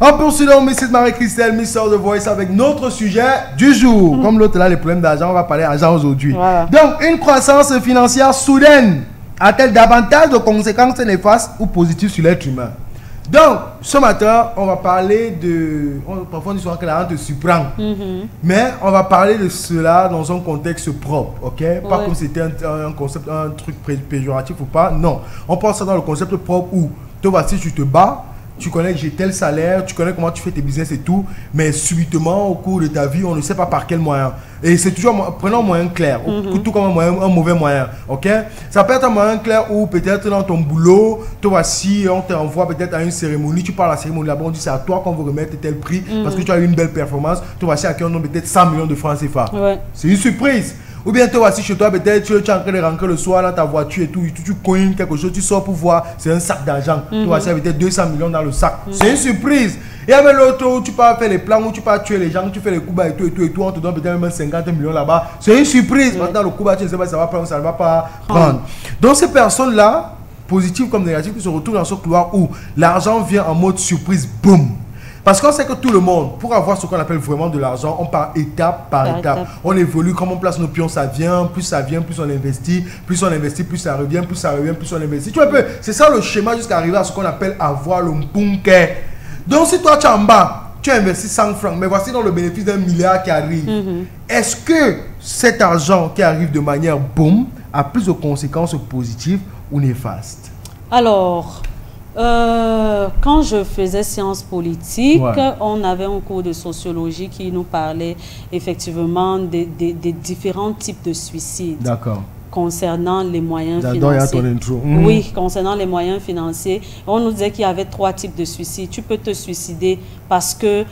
On poursuit donc Mrs. Marie-Christelle, Mr. The Voice, avec notre sujet du jour. Comme l'autre là, les problèmes d'argent, on va parler d'argent aujourd'hui. Voilà. Donc, une croissance financière soudaine a-t-elle davantage de conséquences néfastes ou positives sur l'être humain? Donc, ce matin, on va parler de... Parfois, on dit souvent que l'argent te surprend. Mais on va parler de cela dans un contexte propre, ok? Pas comme c'était un concept, un truc péjoratif ou pas. Non. On pense ça dans le concept propre où, toi, voici, tu te bats. Tu connais que j'ai tel salaire, tu connais comment tu fais tes business et tout, mais subitement, au cours de ta vie, on ne sait pas par quel moyen. Et c'est toujours, prenons un moyen clair, tout comme un mauvais moyen, ok? Ça peut être un moyen clair où peut-être dans ton boulot, toi voici, on t'envoie peut-être à une cérémonie, tu parles à la cérémonie là-bas, on dit c'est à toi qu'on veut remettre tel prix, parce que tu as eu une belle performance, toi voici à qui on donne peut-être 100 millions de francs CFA. C'est une surprise. Ou bien toi voici chez toi, peut-être tu es en train de rentrer le soir dans ta voiture et tout, tu cognes quelque chose, tu sors pour voir, c'est un sac d'argent. Tu voici peut-être 200 millions dans le sac. C'est une surprise. Et avec l'autre où tu pars faire les plans, où tu pars tuer les gens, tu fais les coups bas et tout, on te donne peut-être même 50 millions là-bas. C'est une surprise. Maintenant le coup bas, tu ne sais pas si ça va prendre, ça ne va pas prendre. Donc ces personnes-là, positives comme négatives, qui se retrouvent dans ce couloir où l'argent vient en mode surprise, boum. Parce qu'on sait que tout le monde, pour avoir ce qu'on appelle vraiment de l'argent, on part étape par étape. On évolue, comme on place nos pions, ça vient, plus on investit, plus ça revient, plus on investit. Tu vois un peu, c'est ça le schéma jusqu'à arriver à ce qu'on appelle avoir le bunker. Donc si toi tu es en bas, tu as investi 100 francs, mais voici dans le bénéfice d'un milliard qui arrive. Est-ce que cet argent qui arrive de manière boum a plus de conséquences positives ou néfastes? Alors... quand je faisais sciences politiques, on avait un cours de sociologie qui nous parlait effectivement des différents types de suicides. D'accord. Concernant les moyens financiers. Oui, concernant les moyens financiers. On nous disait qu'il y avait 3 types de suicides. Tu peux te suicider parce que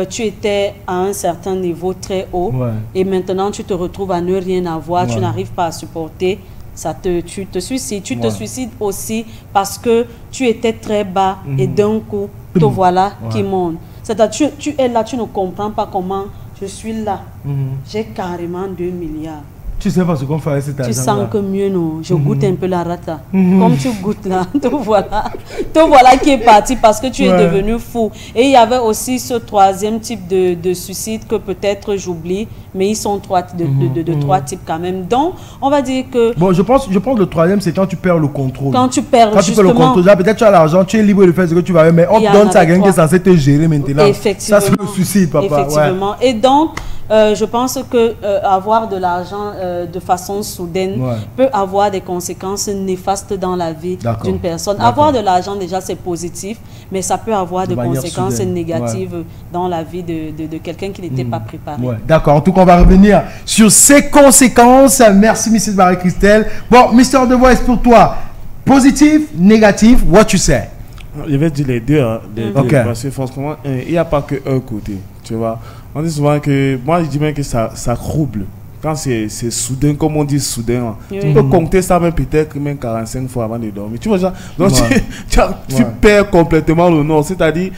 tu étais à un certain niveau très haut et maintenant tu te retrouves à ne rien avoir, tu n'arrives pas à supporter. Tu te suicides. Tu te suicides aussi parce que tu étais très bas et d'un coup, te voilà qui monte. C'est-à-dire, tu es là, tu ne comprends pas comment je suis là. J'ai carrément 2 milliards. Tu sais pas ce qu'on fait avec cet argent. Tu sens que mieux, non? Je goûte un peu la rata. Comme tu goûtes là, te voilà qui est parti parce que tu es devenu fou. Et il y avait aussi ce 3e type de suicide que peut-être j'oublie, mais ils sont 3 types quand même. Donc, on va dire que... Bon, je pense le 3e, c'est quand tu perds le contrôle. Quand tu perds le contrôle, là, peut-être tu as l'argent, tu es libre de faire ce que tu vas, mais on te donne ça à quelqu'un qui est censé te gérer maintenant. Effectivement. Ça, c'est le suicide, papa. Effectivement. Et donc, je pense que avoir de l'argent de façon soudaine peut avoir des conséquences néfastes dans la vie d'une personne. Avoir de l'argent, déjà, c'est positif, mais ça peut avoir des conséquences négatives dans la vie de quelqu'un qui n'était pas préparé. D'accord. En tout cas, on va revenir sur ces conséquences. Merci, Mrs. Marie-Christelle. Bon, Mr. The Voice, pour toi, positif, négatif, what you say? Je vais dire les deux, parce que franchement, il n'y a pas qu'un côté, tu vois. On dit souvent que, moi je dis même que ça trouble. Quand c'est soudain, comme on dit soudain, tu peux compter ça même peut-être même 45 fois avant de dormir. Tu vois, genre, donc tu perds complètement le nord. C'est-à-dire,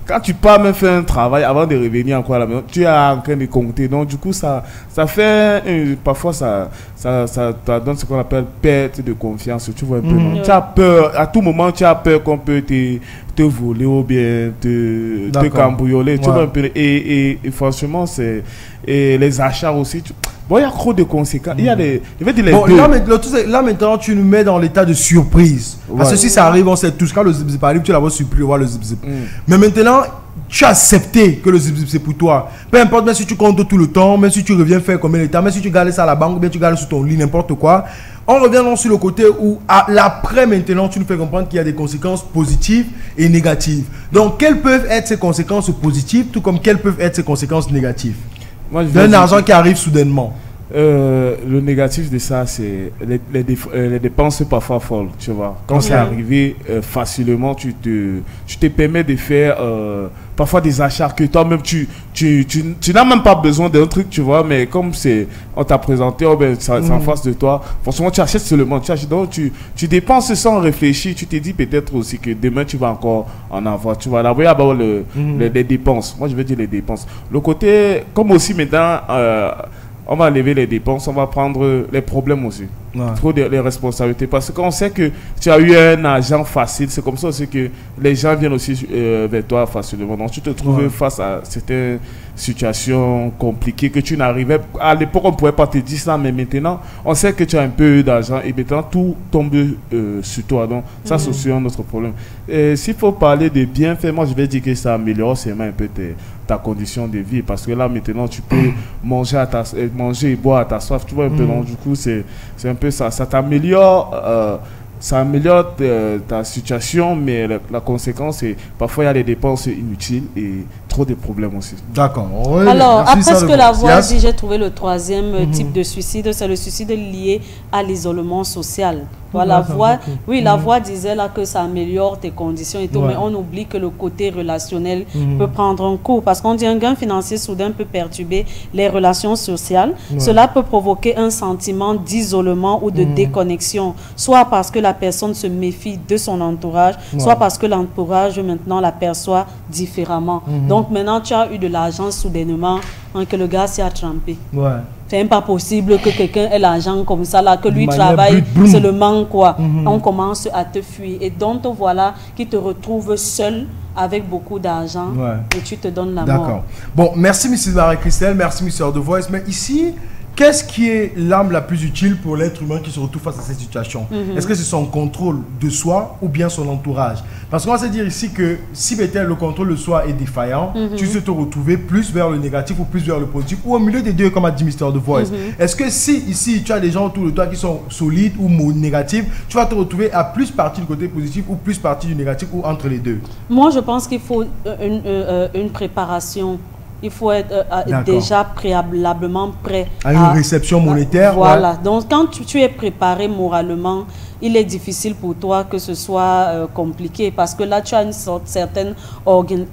quand tu pars même faire un travail avant de revenir encore à la maison, tu es en train de compter. Donc du coup, ça fait, parfois ça donne ce qu'on appelle perte de confiance. Tu vois un peu, non? Tu as peur, à tout moment tu as peur qu'on peut te voler ou bien te cambrioler. Tu vois un peu, et franchement, c'est... Et les achats aussi. Bon, il y a trop de conséquences. Il y a des... Je vais dire les deux. Là, maintenant, tu nous mets dans l'état de surprise. Parce que si ça arrive, on sait tous. Quand le zip-zip arrive, tu l'as surpris de voir le zip-zip. Mais maintenant, tu as accepté que le zip-zip, c'est pour toi. Peu importe, même si tu comptes tout le temps, même si tu reviens faire combien de temps, même si tu gardes ça à la banque, ou bien tu gardes sur ton lit, n'importe quoi. On revient donc sur le côté où, à l'après maintenant, tu nous fais comprendre qu'il y a des conséquences positives et négatives. Donc, quelles peuvent être ces conséquences positives, tout comme quelles peuvent être ces conséquences négatives? D'un argent qui arrive soudainement. Le négatif de ça, c'est les dépenses parfois folles, tu vois. Quand c'est arrivé facilement, tu te permets de faire parfois des achats que toi-même, tu n'as même pas besoin d'un truc, tu vois, mais comme on t'a présenté, c'est en face de toi, forcément, tu achètes seulement, donc tu dépenses sans réfléchir, tu te dis peut-être aussi que demain, tu vas encore en avoir, tu vois. Là, il y a d'abord les dépenses. Moi, je veux dire les dépenses. Le côté, comme aussi maintenant... on va lever les dépenses, on va prendre les problèmes aussi. Trop de responsabilités. Parce qu'on sait que tu as eu un argent facile. C'est comme ça aussi que les gens viennent aussi vers toi facilement. Donc tu te trouves face à certaines situations compliquées que tu n'arrivais... À l'époque, on ne pouvait pas te dire ça, mais maintenant, on sait que tu as un peu d'argent et maintenant, tout tombe sur toi. Donc ça, c'est aussi un autre problème. S'il faut parler de bienfaits, moi, je vais dire que ça améliore seulement un peu ta condition de vie, parce que là maintenant tu peux manger et boire à ta soif, tu vois un peu. Donc du coup c'est un peu ça t'améliore, ça améliore ta situation, mais la conséquence c'est parfois il y a des dépenses inutiles et trop de problèmes aussi. D'accord. Alors après ce que la voix dit, j'ai trouvé le troisième type de suicide, c'est le suicide lié à l'isolement social. Voilà, la voix disait là que ça améliore tes conditions et tout, mais on oublie que le côté relationnel peut prendre un coup, parce qu'on dit un gain financier soudain peut perturber les relations sociales. Cela peut provoquer un sentiment d'isolement ou de déconnexion, soit parce que la personne se méfie de son entourage, soit parce que l'entourage maintenant l'aperçoit différemment. Donc maintenant tu as eu de l'argent soudainement, que le gars s'est trempé. C'est même pas possible que quelqu'un ait l'argent comme ça, là, que lui travaille seulement, quoi. On commence à te fuir. Et donc, voilà, qui te retrouve seul avec beaucoup d'argent et tu te donnes la mort. D'accord. Bon, merci, Mrs. Marie-Christelle, merci, Mr. The Voice. Mais ici, qu'est-ce qui est l'arme la plus utile pour l'être humain qui se retrouve face à cette situation? Est-ce que c'est son contrôle de soi ou bien son entourage? Parce qu'on va se dire ici que si peut-être le contrôle de soi est défaillant, tu vas te retrouver plus vers le négatif ou plus vers le positif, ou au milieu des deux, comme a dit Mr. The Voice. Est-ce que si ici tu as des gens autour de toi qui sont solides ou négatifs, tu vas te retrouver à plus partie du côté positif ou plus partie du négatif, ou entre les deux? Moi, je pense qu'il faut une préparation. Il faut être déjà préalablement prêt à une réception monétaire. Voilà. Donc, quand tu es préparé moralement, il est difficile pour toi que ce soit compliqué, parce que là, tu as une certaine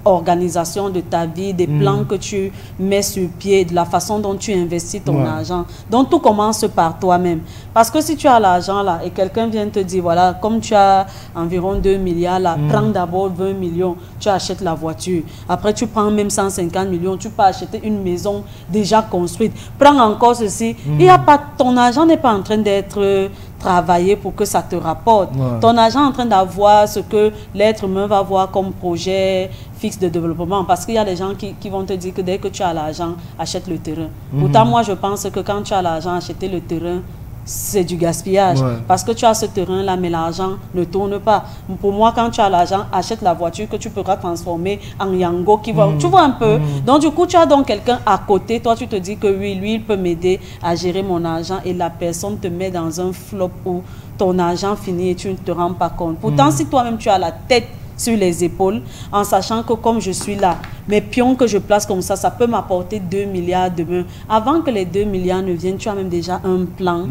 organisation de ta vie, des plans que tu mets sur pied, de la façon dont tu investis ton argent. Donc, tout commence par toi-même. Parce que si tu as l'argent là et quelqu'un vient te dire, voilà, comme tu as environ 2 milliards là, prends d'abord 20 millions, tu achètes la voiture. Après, tu prends même 150 millions, tu peux acheter une maison déjà construite. Prends encore ceci. Il y a pas, ton argent n'est pas en train d'être travailler pour que ça te rapporte. Ton argent est en train d'avoir ce que l'être humain va voir comme projet fixe de développement, parce qu'il y a des gens qui vont te dire que dès que tu as l'argent, achète le terrain. Pourtant, moi, je pense que quand tu as l'argent, acheter le terrain, c'est du gaspillage. Parce que tu as ce terrain-là, mais l'argent ne tourne pas. Pour moi, quand tu as l'argent, achète la voiture que tu pourras transformer en Yango qui va... Tu vois un peu? Donc, du coup, tu as donc quelqu'un à côté. Toi, tu te dis que oui, lui, il peut m'aider à gérer mon argent, et la personne te met dans un flop où ton argent finit et tu ne te rends pas compte. Pourtant, si toi-même, tu as la tête sur les épaules, en sachant que comme je suis là, mes pions que je place comme ça peut m'apporter 2 milliards demain. Avant que les 2 milliards ne viennent, tu as même déjà un plan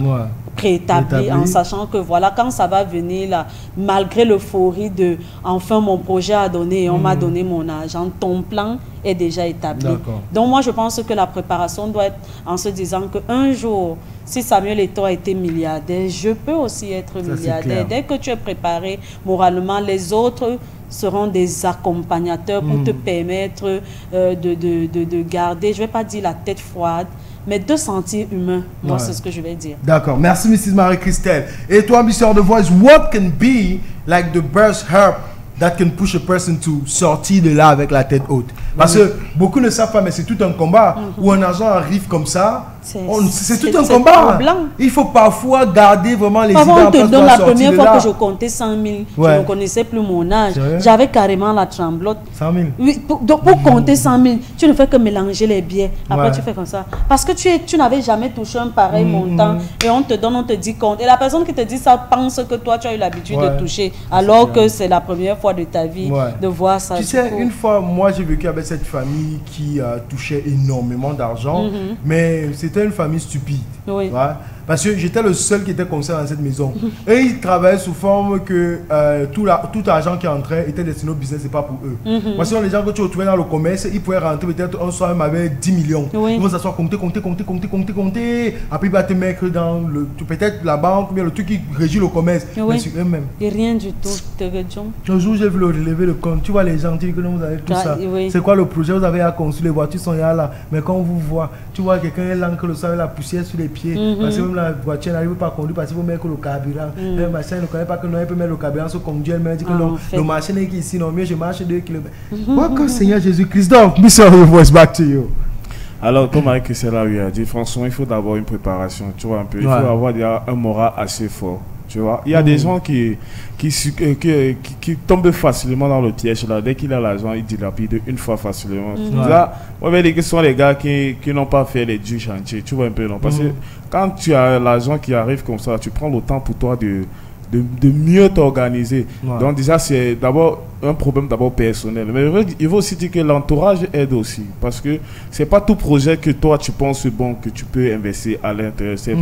préétabli, en sachant que voilà, quand ça va venir là, malgré l'euphorie de enfin mon projet a donné et on m'a donné mon argent, ton plan est déjà établi. Donc moi je pense que la préparation doit être en se disant qu'un jour, si Samuel Eto'o a été milliardaire, je peux aussi être milliardaire. Dès que tu es préparé moralement, les autres seront des accompagnateurs pour te permettre de garder, je ne vais pas dire la tête froide, mais de sentir humain. Moi, c'est ce que je vais dire. D'accord. Merci, Mrs. Marie-Christelle. Et toi, Mr. The Voice, what can be like the best herb that can push a person to sortir de là avec la tête haute? Parce que beaucoup ne savent pas, mais c'est tout un combat. Où un argent arrive comme ça, c'est tout un combat. Il faut parfois garder vraiment les idées en place. Dans la première fois que je comptais 100 000, je ne connaissais plus mon âge. J'avais carrément la tremblote. 100 000. Oui, pour compter 100 000, tu ne fais que mélanger les billets. Après, tu fais comme ça. Parce que tu n'avais jamais touché un pareil montant. Et on te dit compte. Et la personne qui te dit ça pense que toi, tu as eu l'habitude de toucher. Alors que c'est la première fois de ta vie de voir ça. Tu sais, une fois, moi, j'ai vécu avec cette famille qui touchait énormément d'argent. Mais c'était une famille stupide. Parce que j'étais le seul qui était comme ça dans cette maison. Et ils travaillaient sous forme que tout l'argent qui entrait était destiné au business et pas pour eux. Parce que les gens que tu retrouvais dans le commerce, ils pouvaient rentrer peut-être un soir même avec 10 millions. Ils vont s'asseoir, compter. Après, ils vont te mettre dans peut-être la banque, mais le truc qui régit le commerce. Mais sur eux-mêmes. Et rien du tout. Un jour, j'ai vu relever le compte. Tu vois les gens, tu dis que vous avez tout ça. C'est quoi le projet? Vous avez à construire, les voitures sont là. Mais quand on vous voit, tu vois quelqu'un est là que le soir, la poussière sur les pieds. Parce que comme la voiture n'arrive pas à conduire parce qu'il faut mettre le carburant. Le machin ne connaît pas que non, il peut mettre le carburant sur conduire, mais il dit que non, le machin est ici, non, mieux je marche 2 km. Welcome, Seigneur Jésus-Christ. Donc, Mr. Voice, back to you. Alors, comme Marie Christelle a dit, franchement, il faut d'abord une préparation, tu vois, un peu. Il faut avoir un moral assez fort, tu vois. Il y a des gens qui tombent facilement dans le piège, là. Dès qu'il a l'argent, il dilapide une fois facilement. Là, on va dire que ce sont les gars qui n'ont pas fait les durs chantiers, tu vois un peu, non. Parce que quand tu as l'argent qui arrive comme ça, tu prends le temps pour toi de mieux t'organiser. Donc déjà, c'est d'abord un problème personnel. Mais il faut aussi dire que l'entourage aide aussi. Parce que c'est pas tout projet que toi, tu penses bon, que tu peux investir à l'intérieur. C'est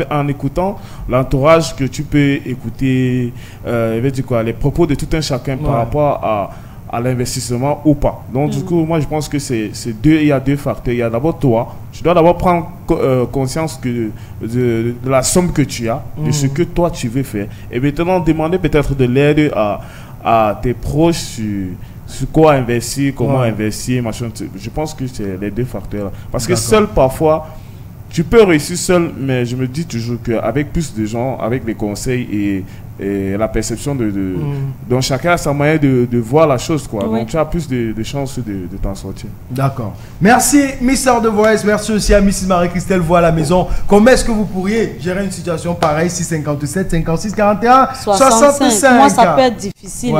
en écoutant l'entourage que tu peux écouter les propos de tout un chacun par rapport à l'investissement ou pas. Donc du coup, moi je pense que il y a deux facteurs. Il y a d'abord toi, tu dois d'abord prendre conscience de la somme que tu as, de ce que toi tu veux faire. Et maintenant demander peut-être de l'aide à tes proches sur quoi investir, comment investir, machin. Je pense que c'est les deux facteurs. Parce que seul parfois, tu peux réussir seul, mais je me dis toujours qu'avec plus de gens, avec les conseils et la perception donc chacun a sa manière de voir la chose, quoi. Donc tu as plus de chances de t'en sortir. D'accord. Merci Mr. The Voice, merci aussi à Mrs. Marie-Christelle Voix à la maison. Comment est-ce que vous pourriez gérer une situation pareille, 657 56 41 65? Moi ça peut être difficile,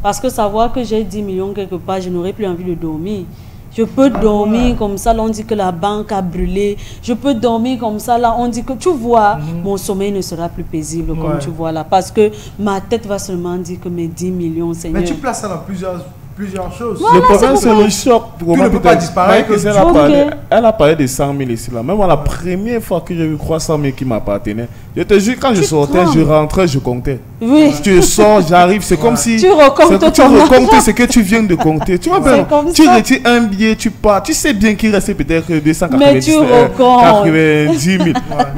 parce que savoir que j'ai 10 millions quelque part, je n'aurais plus envie de dormir. Je peux dormir comme ça, là on dit que la banque a brûlé. Je peux dormir comme ça, là on dit que, tu vois, mon sommeil ne sera plus paisible, comme tu vois là. Parce que ma tête va seulement dire que mes 10 millions, Seigneur. Mais tu places ça dans plusieurs choses. Voilà, le problème, c'est le choc. Tu ne peux pas disparaître. Elle a parlé de 100 000 ici, là. Même la première fois que j'ai vu 300 000 qui m'appartenaient, je te jure, quand je sortais, je rentrais, je comptais. Oui. Tu sors, j'arrive, c'est comme si tu recomptes ce que tu viens de compter. Tu vois bien, tu retires un billet, tu pars. Tu sais bien qu'il restait peut-être 290 000.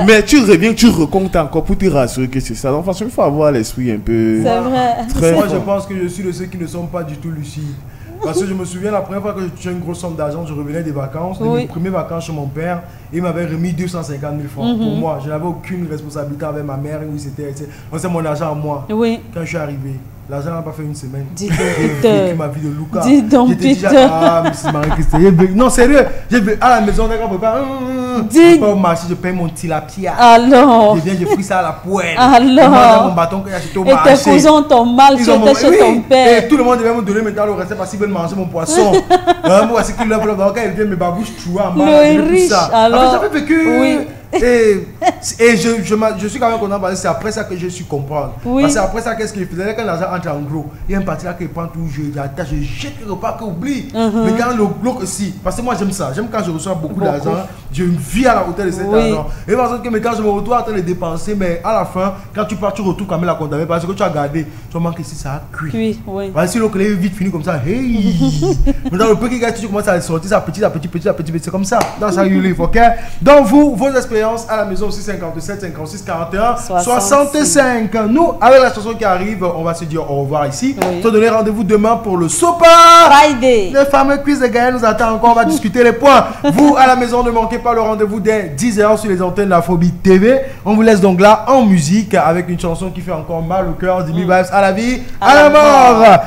Mais tu reviens, tu recomptes encore pour te rassurer que c'est ça. Donc, franchement, il faut avoir l'esprit un peu. C'est vrai. Moi, je pense que je suis de ceux qui ne sont pas du tout lucides. Parce que je me souviens, la première fois que j'ai touché une grosse somme d'argent, je revenais des vacances, de mes premières vacances chez mon père, il m'avait remis 250 000 francs pour moi. Je n'avais aucune responsabilité avec ma mère, c'est mon argent à moi. Quand je suis arrivé, l'argent n'a pas fait une semaine. Dis donc, Peter. Ma vie de Lucas. Dis donc, Peter. Mrs. Marie-Christelle. Non, sérieux. À la maison, je peux marcher, je paye mon tilapia. Alors. Je fris ça à la poêle. Alors. Mon bâton que j'ai acheté au marché. Et tes cousins t'ont mal, tu étais chez ton père. Et tout le monde devait me donner maintenant le reste parce qu'ils veulent manger mon poisson. Moi, c'est qu'il leur quand il vient, mes babouches tuent à le riche, alors. J'avais vécu. Oui. Et je suis quand même content parce que c'est après ça que je suis comprendre. Parce que c'est après ça, qu'est-ce qu'il faisait quand l'argent entre en gros. Il y a une partie là qui prend tout, je jette quelque part, qu'il oublie. Mais quand le bloc aussi, parce que moi j'aime ça, j'aime quand je reçois beaucoup d'argent, je vis à la hauteur de cet argent. Et parce que quand je me retrouve en train de dépenser, mais à la fin, quand tu pars, tu retrouves quand même la comptabilité parce que tu as gardé, tu manques ici, ça a cuit. Parce que si le clé est vite fini comme ça, maintenant le peu qui gagne, tu commences à sortir ça petit, c'est comme ça, dans ça you live, ok? Donc vous, vos expériences à la maison aussi 57 56 41 65. Nous, avec la chanson qui arrive, on va se dire au revoir ici. Se donner rendez-vous demain pour le Super Friday. Le fameux quiz de Gaël nous attend encore. On va discuter les points. Vous, à la maison, ne manquez pas le rendez-vous dès 10h sur les antennes de la Phobie TV. On vous laisse donc là en musique avec une chanson qui fait encore mal au cœur. Dimi Vibes à la vie, à la mort.